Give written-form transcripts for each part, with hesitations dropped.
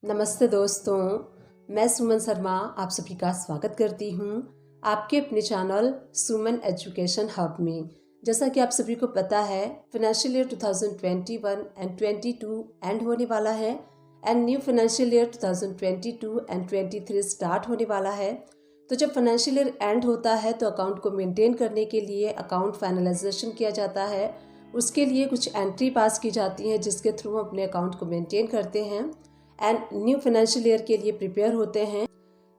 नमस्ते दोस्तों, मैं सुमन शर्मा आप सभी का स्वागत करती हूँ आपके अपने चैनल सुमन एजुकेशन हब में। जैसा कि आप सभी को पता है, फाइनेंशियल ईयर 2021 एंड 22 एंड होने वाला है and new financial year 2022 and 23 start होने वाला है। तो जब फाइनेंशियल ईयर एंड होता है तो अकाउंट को मेंटेन करने के लिए अकाउंट फाइनलाइजेशन किया जाता है। उसके लिए कुछ एंट्री पास की जाती हैं जिसके थ्रू हम अपने अकाउंट को मेंटेन करते हैं एंड न्यू फाइनेंशियल ईयर के लिए प्रिपेयर होते हैं।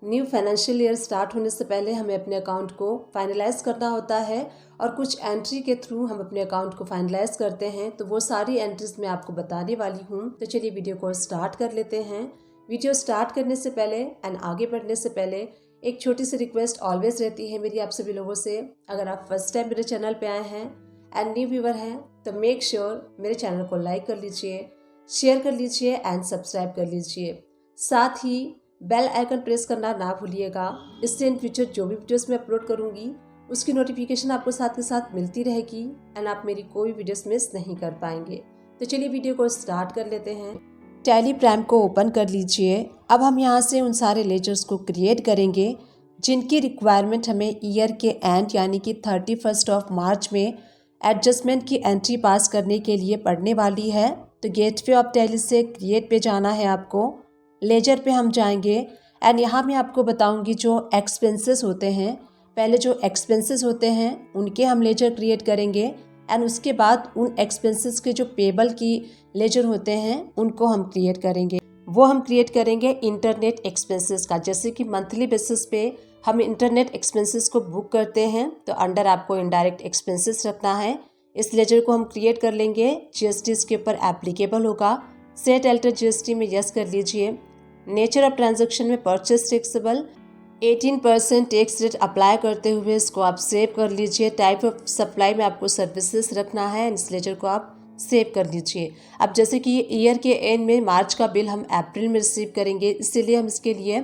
न्यू फाइनेंशियल ईयर स्टार्ट होने से पहले हमें अपने अकाउंट को फाइनलाइज करना होता है और कुछ एंट्री के थ्रू हम अपने अकाउंट को फाइनलाइज करते हैं। तो वो सारी एंट्रीज मैं आपको बताने वाली हूँ। तो चलिए वीडियो को स्टार्ट कर लेते हैं। वीडियो स्टार्ट करने से पहले एंड आगे बढ़ने से पहले एक छोटी सी रिक्वेस्ट ऑलवेज रहती है मेरी आप सभी लोगों से। अगर आप फर्स्ट टाइम मेरे चैनल पे आए हैं एंड न्यू व्यूअर हैं तो मेक श्योर मेरे चैनल को लाइक कर लीजिए, शेयर कर लीजिए एंड सब्सक्राइब कर लीजिए। साथ ही बेल आइकन प्रेस करना ना भूलिएगा। इससे इन फ्यूचर जो भी वीडियोस मैं अपलोड करूंगी उसकी नोटिफिकेशन आपको साथ के साथ मिलती रहेगी एंड आप मेरी कोई वीडियोस मिस नहीं कर पाएंगे। तो चलिए वीडियो को स्टार्ट कर लेते हैं। टैली प्राइम को ओपन कर लीजिए। अब हम यहाँ से उन सारे लेजर्स को क्रिएट करेंगे जिनकी रिक्वायरमेंट हमें ईयर के एंड यानी कि 31 मार्च में एडजस्टमेंट की एंट्री पास करने के लिए पड़ने वाली है। तो गेटवे ऑफ टैली से क्रिएट पे जाना है आपको। लेजर पे हम जाएंगे एंड यहाँ मैं आपको बताऊंगी जो एक्सपेंसेस होते हैं। पहले जो एक्सपेंसेस होते हैं उनके हम लेजर क्रिएट करेंगे एंड उसके बाद उन एक्सपेंसेस के जो पेबल की लेजर होते हैं उनको हम क्रिएट करेंगे। वो हम क्रिएट करेंगे इंटरनेट एक्सपेंसेस का। जैसे कि मंथली बेसिस पे हम इंटरनेट एक्सपेंसेस को बुक करते हैं तो अंडर आपको इनडायरेक्ट एक्सपेंसेस रखना है। इस लेजर को हम क्रिएट कर लेंगे। जीएसटी इसके ऊपर एप्लीकेबल होगा। सेट अल्टर जीएसटी में यस कर लीजिए। नेचर ऑफ ट्रांजैक्शन में purchase taxable 18% tax rate apply करते हुए इसको आप सेव कर लीजिए। टाइप ऑफ सप्लाई में आपको सर्विसेज रखना है। इस लेजर को आप सेव कर लीजिए। अब जैसे कि ईयर के एंड में मार्च का बिल हम अप्रैल में रिसीव करेंगे, इसीलिए हम इसके लिए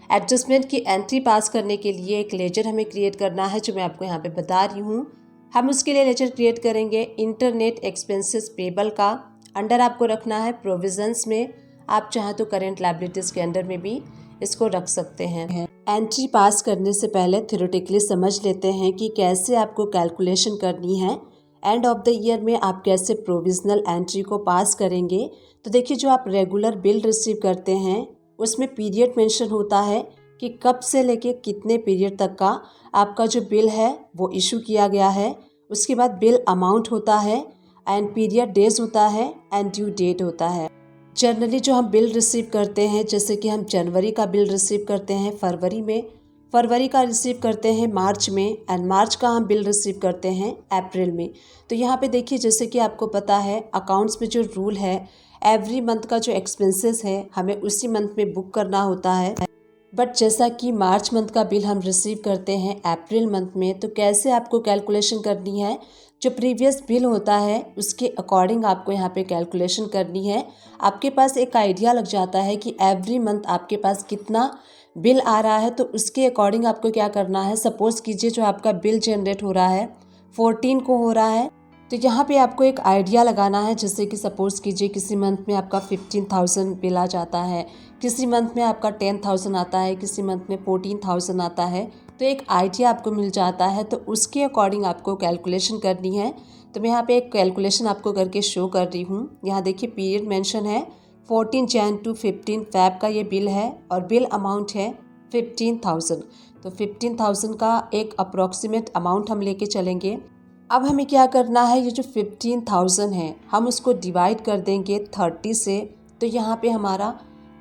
एडजस्टमेंट की एंट्री पास करने के लिए एक लेजर हमें क्रिएट करना है जो मैं आपको यहाँ पे बता रही हूँ। हम उसके लिए लेजर क्रिएट करेंगे इंटरनेट एक्सपेंसेस पेबल का। अंडर आपको रखना है प्रोविजंस में। आप चाहें तो करेंट लायबिलिटीज के अंडर में भी इसको रख सकते हैं। एंट्री पास करने से पहले थ्योरेटिकली समझ लेते हैं कि कैसे आपको कैलकुलेशन करनी है। एंड ऑफ द ईयर में आप कैसे प्रोविजनल एंट्री को पास करेंगे। तो देखिए, जो आप रेगुलर बिल रिसीव करते हैं उसमें पीरियड मेंशन होता है कि कब से लेके कितने पीरियड तक का आपका जो बिल है वो इशू किया गया है। उसके बाद बिल अमाउंट होता है एंड पीरियड डेज होता है एंड ड्यू डेट होता है। जनरली जो हम बिल रिसीव करते हैं, जैसे कि हम जनवरी का बिल रिसीव करते हैं फरवरी में, फरवरी का रिसीव करते हैं मार्च में एंड मार्च का हम बिल रिसीव करते हैं अप्रैल में। तो यहाँ पे देखिए, जैसे कि आपको पता है अकाउंट्स में जो रूल है एवरी मंथ का जो एक्सपेंसेस है हमें उसी मंथ में बुक करना होता है। बट जैसा कि मार्च मंथ का बिल हम रिसीव करते हैं अप्रैल मंथ में, तो कैसे आपको कैलकुलेशन करनी है, जो प्रीवियस बिल होता है उसके अकॉर्डिंग आपको यहाँ पे कैलकुलेशन करनी है। आपके पास एक आइडिया लग जाता है कि एवरी मंथ आपके पास कितना बिल आ रहा है, तो उसके अकॉर्डिंग आपको क्या करना है। सपोज कीजिए जो आपका बिल जनरेट हो रहा है 14 को हो रहा है, तो यहाँ पे आपको एक आइडिया लगाना है। जैसे कि सपोज कीजिए किसी मंथ में आपका 15,000 बिल आ जाता है, किसी मंथ में आपका 10,000 आता है, किसी मंथ में 14,000 आता है। तो एक आइडिया आपको मिल जाता है, तो उसके अकॉर्डिंग आपको कैलकुलेशन करनी है। तो मैं यहाँ पे एक कैलकुलेशन आपको करके शो कर रही हूँ। यहाँ देखिए पीरियड मेंशन है 14 जैन टू 15 फैब का ये बिल है और बिल अमाउंट है 15,000। तो 15,000 का एक अप्रॉक्सीमेट अमाउंट हम लेके चलेंगे। अब हमें क्या करना है, ये जो 15,000 है हम उसको डिवाइड कर देंगे 30 से। तो यहाँ पे हमारा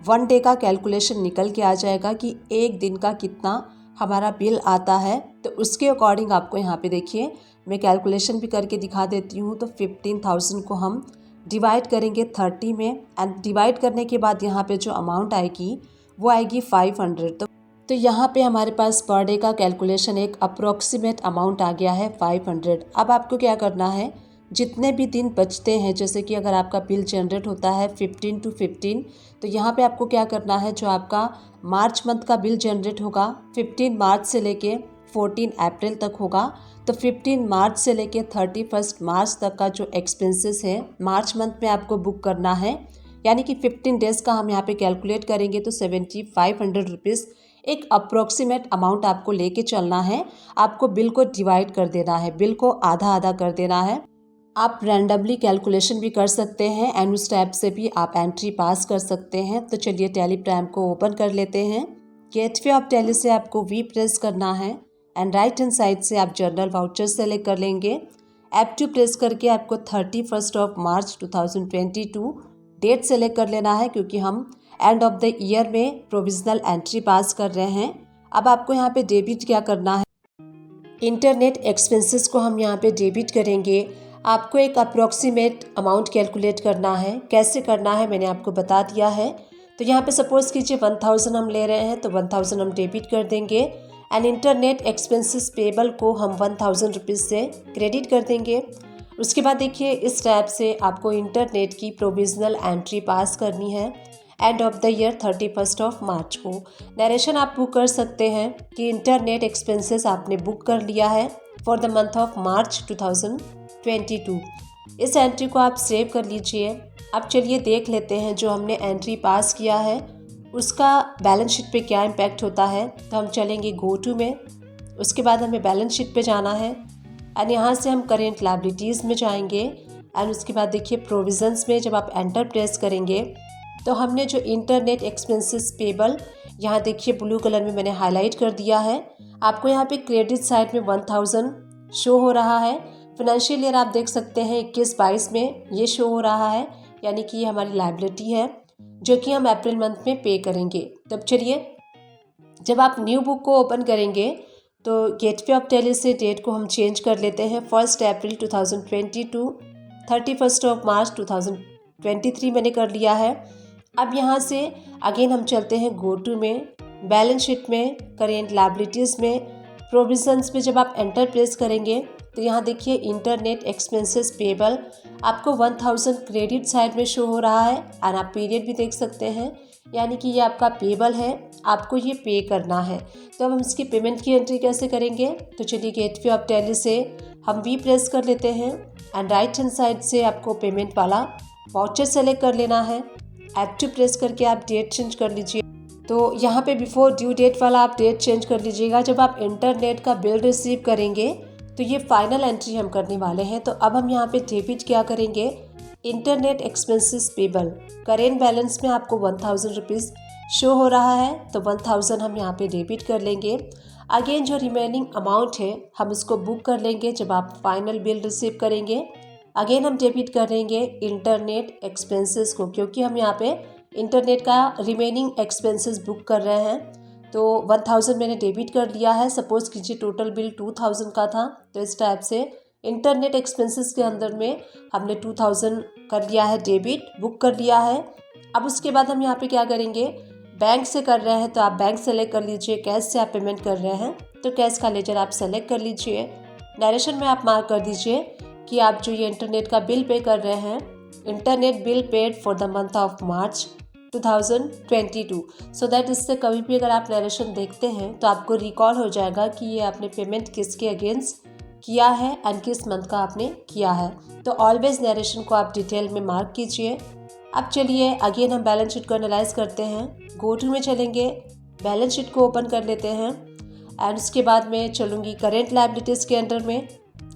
1 डे का कैलकुलेशन निकल के आ जाएगा कि एक दिन का कितना हमारा बिल आता है। तो उसके अकॉर्डिंग आपको यहाँ पे देखिए मैं कैलकुलेशन भी करके दिखा देती हूँ। तो 15,000 को हम डिवाइड करेंगे 30 में एंड डिवाइड करने के बाद यहाँ पे जो अमाउंट आएगी वो आएगी 500। तो यहाँ पे हमारे पास पर डे का कैलकुलेशन एक अप्रोक्सीमेट अमाउंट आ गया है 500। अब आपको क्या करना है, जितने भी दिन बचते हैं, जैसे कि अगर आपका बिल जनरेट होता है 15 to 15, तो यहाँ पे आपको क्या करना है, जो आपका मार्च मंथ का बिल जनरेट होगा 15 मार्च से लेके 14 अप्रैल तक होगा। तो 15 मार्च से लेके 31 मार्च तक का जो एक्सपेंसेस है मार्च मंथ में आपको बुक करना है। यानी कि 15 डेज़ का हम यहाँ पे कैलकुलेट करेंगे तो 7500 रुपीज़ एक अप्रोक्सीमेट अमाउंट आपको लेके चलना है। आपको बिल को डिवाइड कर देना है, बिल को आधा आधा कर देना है। आप रैंडमली कैलकुलेशन भी कर सकते हैं एंड उस टाइप से भी आप एंट्री पास कर सकते हैं। तो चलिए टैली प्राइम को ओपन कर लेते हैं। गेटवे ऑफ टैली से आपको वी प्रेस करना है एंड राइट हैंड साइड से आप जर्नल वाउचर सेलेक्ट कर लेंगे। F2 प्रेस करके आपको 31 मार्च 2022 डेट सेलेक्ट कर लेना है, क्योंकि हम एंड ऑफ द ईयर में प्रोविजनल एंट्री पास कर रहे हैं। अब आपको यहाँ पे डेबिट क्या करना है, इंटरनेट एक्सपेंसेस को हम यहाँ पे डेबिट करेंगे। आपको एक अप्रोक्सीमेट अमाउंट कैलकुलेट करना है। कैसे करना है मैंने आपको बता दिया है। तो यहाँ पे सपोज कीजिए 1000 हम ले रहे हैं तो 1000 हम डेबिट कर देंगे एंड इंटरनेट एक्सपेंसेस पेबल को हम 1000 रुपीज़ से क्रेडिट कर देंगे। उसके बाद देखिए इस टाइप से आपको इंटरनेट की प्रोविजनल एंट्री पास करनी है एंड ऑफ द ईयर 31 मार्च को। नरेशन आप बुक कर सकते हैं कि इंटरनेट एक्सपेंसेस आपने बुक कर लिया है for the month of March 2022। इस एंट्री को आप सेव कर लीजिए। अब चलिए देख लेते हैं जो हमने एंट्री पास किया है उसका बैलेंस शीट पे क्या इम्पैक्ट होता है। तो हम चलेंगे गो टू में, उसके बाद हमें बैलेंस शीट पे जाना है एंड यहाँ से हम करेंट लायबिलिटीज़ में जाएंगे एंड उसके बाद देखिए प्रोविजंस में जब आप एंटर प्रेस करेंगे तो हमने जो इंटरनेट एक्सपेंसेस पेबल यहाँ देखिए ब्लू कलर में मैंने हाईलाइट कर दिया है। आपको यहाँ पे क्रेडिट साइड में 1000 शो हो रहा है। फाइनेंशियल ईयर आप देख सकते हैं 21-22 में ये शो हो रहा है, यानी कि ये हमारी लायबिलिटी है जो कि हम अप्रैल मंथ में पे करेंगे। तब चलिए जब आप न्यू बुक को ओपन करेंगे तो गेटवे ऑफ टैली से डेट को हम चेंज कर लेते हैं। 1 अप्रैल 2022 31 मार्च 2023 मैंने कर लिया है। अब यहाँ से अगेन हम चलते हैं गो टू में, बैलेंस शीट में, करेंट लायबिलिटीज़ में, प्रोविजंस में जब आप एंटर प्रेस करेंगे तो यहाँ देखिए इंटरनेट एक्सपेंसेस पेबल आपको 1000 क्रेडिट साइड में शो हो रहा है और आप पीरियड भी देख सकते हैं, यानी कि ये आपका पेबल है, आपको ये पे करना है। तो अब हम इसकी पेमेंट की एंट्री कैसे करेंगे, तो चलिए गेटवे ऑफ टैली से हम वी प्रेस कर लेते हैं एंड राइट हैंड साइड से आपको पेमेंट वाला वाउचर सेलेक्ट कर लेना है। F2 प्रेस करके आप डेट चेंज कर लीजिए। तो यहाँ पे बिफोर ड्यू डेट वाला आप डेट चेंज कर लीजिएगा। जब आप इंटरनेट का बिल रिसीव करेंगे तो ये फाइनल एंट्री हम करने वाले हैं। तो अब हम यहाँ पे डेबिट क्या करेंगे, internet expenses payable current balance में आपको 1000 रुपीज़ शो हो रहा है तो 1000 हम यहाँ पे डेबिट कर लेंगे। अगेन जो रिमेनिंग अमाउंट है हम उसको बुक कर लेंगे जब आप फाइनल बिल रिसीव करेंगे। अगेन हम डेबिट करेंगे इंटरनेट एक्सपेंसेस को, क्योंकि हम यहाँ पे इंटरनेट का रिमेनिंग एक्सपेंसेस बुक कर रहे हैं। तो 1000 मैंने डेबिट कर लिया है। सपोज कीजिए टोटल बिल 2000 का था, तो इस टाइप से इंटरनेट एक्सपेंसेस के अंदर में हमने 2000 कर लिया है डेबिट, बुक कर लिया है। अब उसके बाद हम यहाँ पे क्या करेंगे, बैंक से कर रहे हैं तो आप बैंक सेलेक्ट कर लीजिए, कैश से आप पेमेंट कर रहे हैं तो कैश का लेजर आप सेलेक्ट कर लीजिए। नरेशन में आप मार्क कर दीजिए कि आप जो ये इंटरनेट का बिल पे कर रहे हैं, internet bill paid for the month of March 2022, so that इससे कभी भी अगर आप नरेशन देखते हैं तो आपको रिकॉल हो जाएगा कि ये आपने पेमेंट किसके अगेंस्ट किया है एंड किस मंथ का आपने किया है। तो ऑलवेज नरेशन को आप डिटेल में मार्क कीजिए। अब चलिए अगेन हम बैलेंस शीट को एनालाइज करते हैं। गो टू में चलेंगे, बैलेंस शीट को ओपन कर लेते हैं एंड उसके बाद में चलूँगी करेंट लायबिलिटीज़ के अंडर में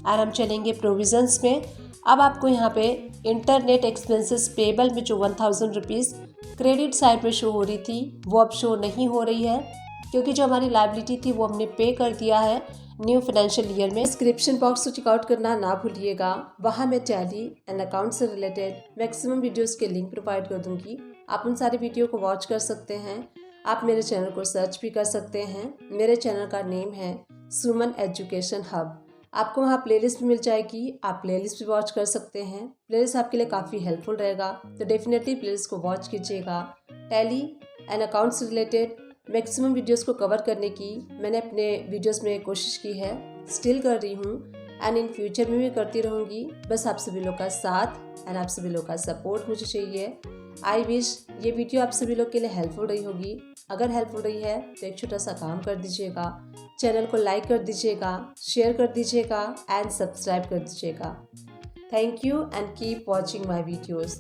और हम चलेंगे प्रोविजंस में। अब आपको यहाँ पे इंटरनेट एक्सपेंसेस पेबल में जो 1000 रुपीज़ क्रेडिट साइड में शो हो रही थी वो अब शो नहीं हो रही है, क्योंकि जो हमारी लायबिलिटी थी वो हमने पे कर दिया है न्यू फाइनेंशियल ईयर में। डिस्क्रिप्शन बॉक्स को चेकआउट करना ना भूलिएगा, वहाँ मैं टैली एंड अकाउंट से रिलेटेड मैक्सिमम वीडियोज़ के लिंक प्रोवाइड कर दूँगी। आप उन सारे वीडियो को वॉच कर सकते हैं। आप मेरे चैनल को सर्च भी कर सकते हैं। मेरे चैनल का नेम है सुमन एजुकेशन हब। आपको वहाँ प्लेलिस्ट भी मिल जाएगी, आप प्लेलिस्ट भी वॉच कर सकते हैं। प्लेलिस्ट आपके लिए काफ़ी हेल्पफुल रहेगा, तो डेफिनेटली प्लेलिस्ट को वॉच कीजिएगा। टैली एंड अकाउंट से रिलेटेड मैक्सिमम वीडियोस को कवर करने की मैंने अपने वीडियोस में कोशिश की है, स्टिल कर रही हूँ एंड इन फ्यूचर में भी करती रहूँगी। बस आप सभी लोग का साथ एंड आप सभी लोग का सपोर्ट मुझे चाहिए। आई विश ये वीडियो आप सभी लोग के लिए हेल्पफुल रही होगी। अगर हेल्पफुल रही है तो एक छोटा सा काम कर दीजिएगा, चैनल को लाइक कर दीजिएगा, शेयर कर दीजिएगा एंड सब्सक्राइब कर दीजिएगा। Thank you and keep watching my videos.